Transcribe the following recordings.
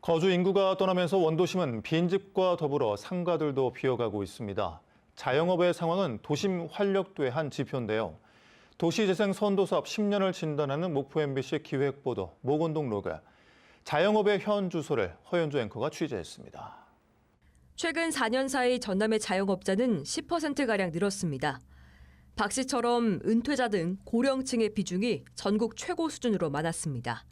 거주 인구가 떠나면서 원도심은 빈집과 더불어 상가들도 비어가고 있습니다. 자영업의 상황은 도심 활력도의 한 지표인데요. 도시재생 선도 사업 10년을 진단하는 목포 MBC 기획보도 목원동 로그. 자영업의 현 주소를 허연주 앵커가 취재했습니다. 최근 4년 사이 전남의 자영업자는 10%가량 늘었습니다. 박 씨처럼 은퇴자 등 고령층의 비중이 전국 최고 수준으로 많았습니다.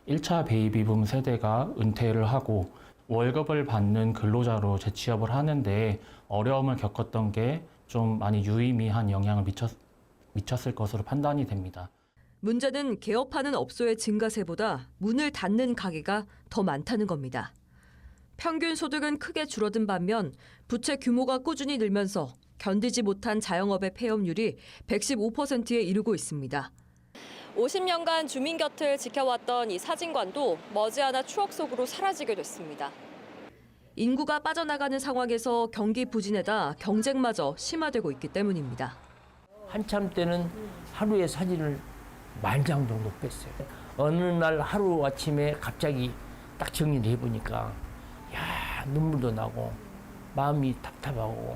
1차 베이비붐 세대가 은퇴를 하고 월급을 받는 근로자로 재취업을 하는데 어려움을 겪었던 게 좀 많이 유의미한 영향을 미쳤을 것으로 판단이 됩니다. 문제는 개업하는 업소의 증가세보다 문을 닫는 가게가 더 많다는 겁니다. 평균 소득은 크게 줄어든 반면 부채 규모가 꾸준히 늘면서 견디지 못한 자영업의 폐업률이 115%에 이르고 있습니다. 50년간 주민 곁을 지켜왔던 이 사진관도 머지않아 추억 속으로 사라지게 됐습니다. 인구가 빠져나가는 상황에서 경기 부진에다 경쟁마저 심화되고 있기 때문입니다. 한참 때는 하루에 사진을 10,000장 정도 뺐어요. 어느 날 하루 아침에 갑자기 딱 정리를 해보니까 야, 눈물도 나고 마음이 답답하고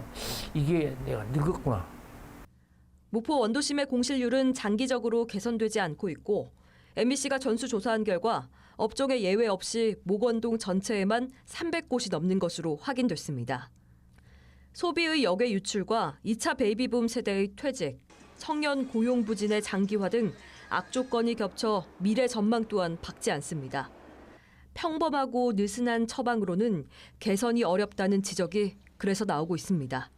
이게 내가 늙었구나. 목포 원도심의 공실률은 장기적으로 개선되지 않고 있고 MBC가 전수조사한 결과 업종의 예외 없이 목원동 전체에만 300곳이 넘는 것으로 확인됐습니다. 소비의 역외 유출과 2차 베이비붐 세대의 퇴직, 청년 고용 부진의 장기화 등 악조건이 겹쳐 미래 전망 또한 밝지 않습니다. 평범하고 느슨한 처방으로는 개선이 어렵다는 지적이 그래서 나오고 있습니다.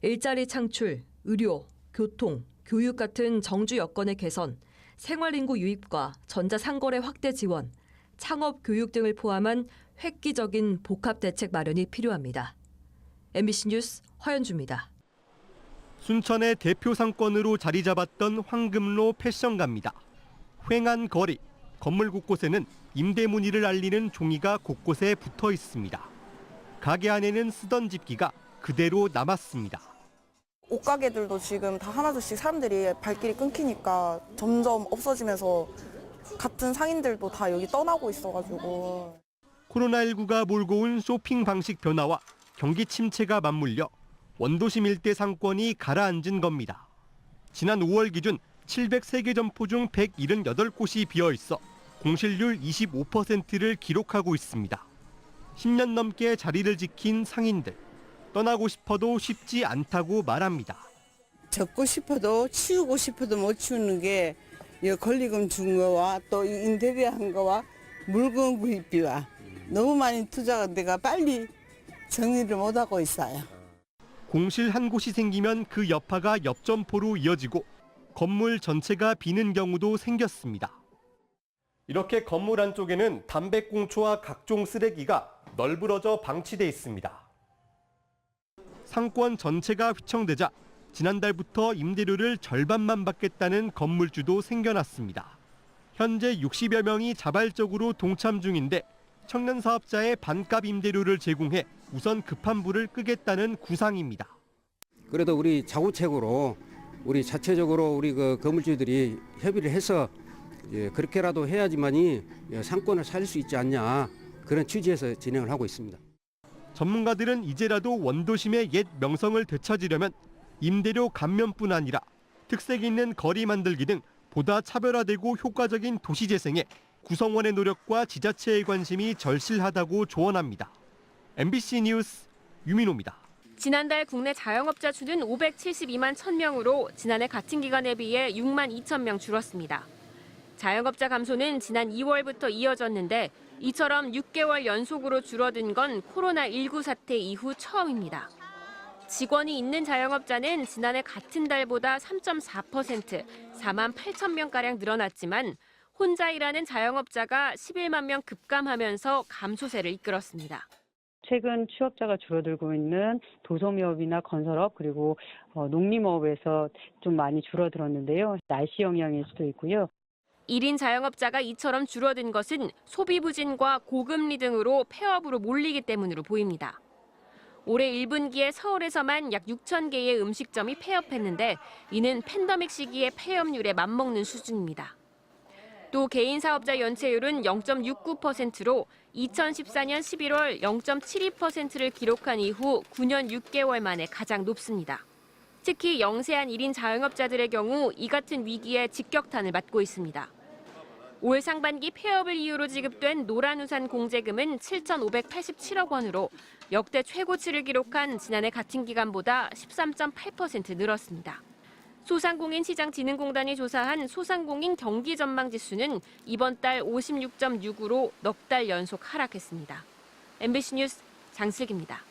일자리 창출, 의료, 교통, 교육 같은 정주 여건의 개선, 생활인구 유입과 전자상거래 확대 지원, 창업 교육 등을 포함한 획기적인 복합 대책 마련이 필요합니다. MBC 뉴스 허연주입니다. 순천의 대표 상권으로 자리 잡았던 황금로 패션가입니다. 휑한 거리, 건물 곳곳에는 임대 문의를 알리는 종이가 곳곳에 붙어 있습니다. 가게 안에는 쓰던 집기가 그대로 남았습니다. 옷가게들도 지금 다 하나둘씩 사람들이 발길이 끊기니까 점점 없어지면서 같은 상인들도 다 여기 떠나고 있어가지고. 코로나19가 몰고 온 쇼핑 방식 변화와 경기 침체가 맞물려 원도심 일대 상권이 가라앉은 겁니다. 지난 5월 기준 703개 점포 중 178곳이 비어 있어 공실률 25%를 기록하고 있습니다. 10년 넘게 자리를 지킨 상인들. 떠나고 싶어도 쉽지 않다고 말합니다. 적고 싶어도 치우고 싶어도 못 치우는 게 권리금 준 거와 또 인테리어 한 거와 물건 구입비와 너무 많이 투자가 내가 빨리 정리를 못하고 있어요. 공실 한 곳이 생기면 그 여파가 옆 점포로 이어지고 건물 전체가 비는 경우도 생겼습니다. 이렇게 건물 안쪽에는 담배꽁초와 각종 쓰레기가 널브러져 방치돼 있습니다. 상권 전체가 휘청되자 지난달부터 임대료를 절반만 받겠다는 건물주도 생겨났습니다. 현재 60여 명이 자발적으로 동참 중인데 청년 사업자의 반값 임대료를 제공해 우선 급한 불을 끄겠다는 구상입니다. 그래도 우리 자구책으로 우리 자체적으로 우리 그 건물주들이 협의를 해서 그렇게라도 해야지만이 상권을 살릴 수 있지 않냐 그런 취지에서 진행을 하고 있습니다. 전문가들은 이제라도 원도심의 옛 명성을 되찾으려면 임대료 감면뿐 아니라 특색 있는 거리 만들기 등 보다 차별화되고 효과적인 도시재생에 구성원의 노력과 지자체의 관심이 절실하다고 조언합니다. MBC 뉴스 유민호입니다. 지난달 국내 자영업자 수는 572만 1,000명으로 지난해 같은 기간에 비해 6만 2천 명 줄었습니다. 자영업자 감소는 지난 2월부터 이어졌는데 이처럼 6개월 연속으로 줄어든 건 코로나19 사태 이후 처음입니다. 직원이 있는 자영업자는 지난해 같은 달보다 3.4%, 4만 8천 명가량 늘어났지만 혼자 일하는 자영업자가 11만 명 급감하면서 감소세를 이끌었습니다. 최근 취업자가 줄어들고 있는 도소매업이나 건설업 그리고 농림업에서 좀 많이 줄어들었는데요. 날씨 영향일 수도 있고요. 1인 자영업자가 이처럼 줄어든 것은 소비 부진과 고금리 등으로 폐업으로 몰리기 때문으로 보입니다. 올해 1분기에 서울에서만 약 6천 개의 음식점이 폐업했는데 이는 팬데믹 시기의 폐업률에 맞먹는 수준입니다. 또 개인 사업자 연체율은 0.69%로 2014년 11월 0.72%를 기록한 이후 9년 6개월 만에 가장 높습니다. 특히 영세한 1인 자영업자들의 경우 이 같은 위기에 직격탄을 맞고 있습니다. 올 상반기 폐업을 이유로 지급된 노란우산 공제금은 7,587억 원으로 역대 최고치를 기록한 지난해 같은 기간보다 13.8% 늘었습니다. 소상공인시장진흥공단이 조사한 소상공인 경기 전망 지수는 이번 달 56.6으로 넉 달 연속 하락했습니다. MBC 뉴스 장슬기입니다.